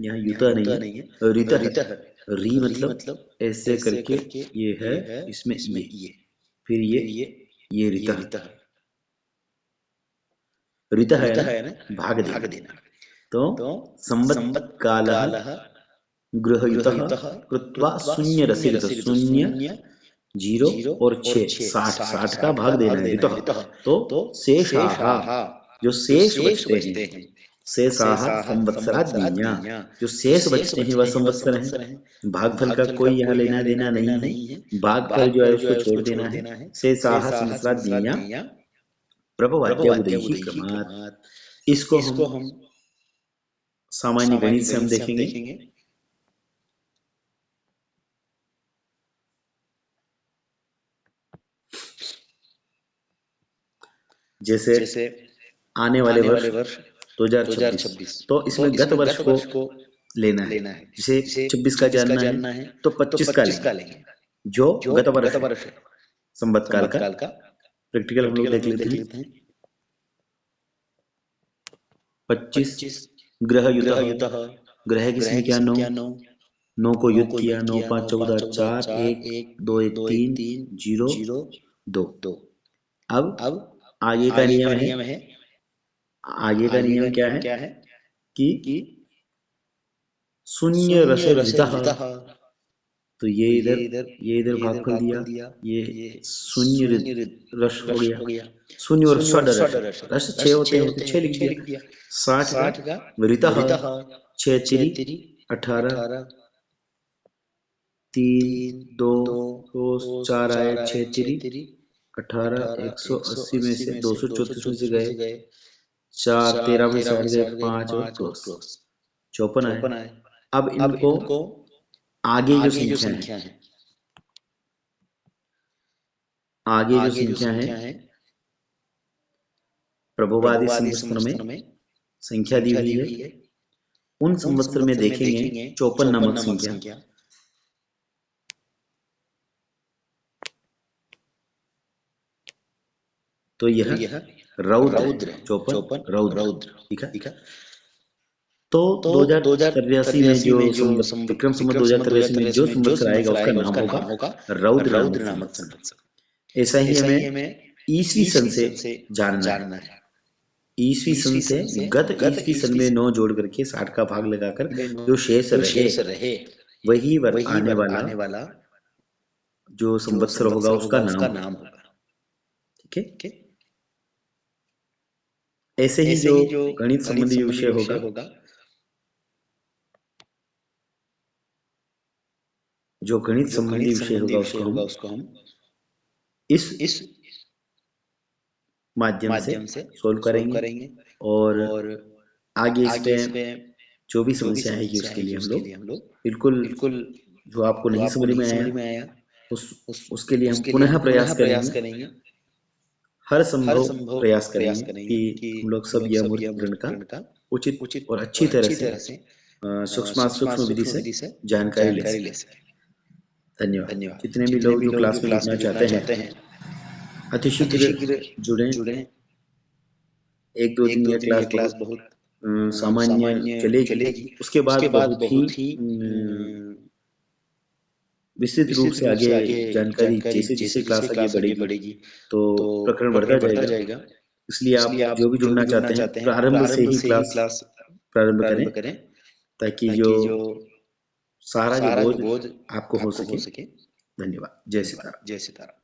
यहाँ युता नहीं है, रिता है। री मतलब ऐसे करके ये है, इसमें ये, फिर ये ये ऋतः, ऋतः है ना भाग देना। तो संवत् कालः गृहयुतः कृत्वा शून्य रसित, शून्य 0 और 6 60 60 का भाग देना है ऋतः। तो शेषाः जो शेष बचते हैं, शेषाः संवत्सराद्या जो शेष बचते हैं वह संवत्सर हैं। भागफल का कोई यहाँ लेना देना नहीं है, भागफल जो है उसको छोड़ देना है। शेषाः संवत्सराद्या प्रभवाद्या उदैहि क्रमात्। इसको हम सामान्य गणित से हम देखेंगे। जैसे आने वाले वर्ष 2026, तो इसमें गत वर्ष को लेना है। जिसे 26 का जानना है तो 25 का लेंगे जो गत वर्ष है संवत् काल का। प्रैक्टिकल हम लोग देख लेते हैं। 25 ग्रहयुतः, ग्रह की संख्या 9, 9 को युत किया, 9 5 14 4 1 2 1 3 0 2। अब आगे का नियम है, आगे का नियम क्या है कि शून्य रसऋतः, तो ये इधर भागफल दिया, ये शून्य रस हो गया, शून्य और षड रस 6 होते हैं तो 6 लिख दिया। 60 का ऋतः 6 3 18 3 2 4 आए, 6 3 18 180 में से 234 में से गए 4 13 में से हट गए 5 और क्रॉस 54 आए। अब इनको आगे जो संख्या है, आगे जो संख्या है प्रभुवादी संवत्सर में संख्या दी हुई है, उन संवत्सर में देखेंगे 54 नामक संख्या। तो यह रौद्र 54 रौद्र, ठीक है। तो 2083 में जो विक्रम संवत 2083 में जो संवत्सर आएगा उसका नाम होगा रौद्र नामक संवत्सर। ऐसा ही हमें ईसवी सन से जानना है। ईसवी सन से गत ईसवी सन में 9 जोड़ करके 60 का भाग लगाकर जो शेष रहे वही आने वाला जो संवत्सर होगा उसका नाम होगा, ठीक है। ऐसे ही जो गणित संबंधी विषय होगा, जो गणित संबंधी विषय होगा उसको हम इस माध्यम से सोल्व करेंगे। और आगे इस पे जो भी समस्या आएगी उसके लिए हम लोग बिल्कुल जो आपको नहीं समझ में आया उसके लिए हम पुनः प्रयास करेंगे। हर संभव प्रयास करेंगे कि हम लोग सब यह मूर्त ग्रहण का उचित और अच्छी तरह से सूक्ष्म विधि से जानकारी ले सकें। धन्यवाद। जितने भी लोग जो क्लास में जुड़ना चाहते हैं अतिशीघ्र जुड़ें। 1-2 दिन यह क्लास बहुत सामान्य चलेगी, उसके बाद बहुत ही विस्तृत रूप से आगे जानकारी जैसे क्लास आगे बढ़ेगी तो प्रकरण बढ़ता जाएगा। इसलिए आप जो भी जुड़ना चाहते हैं प्रारंभ से ही क्लास प्रारंभ करें ताकि जो सारा जो बोझ आपको हो सके। धन्यवाद। जय सीताराम।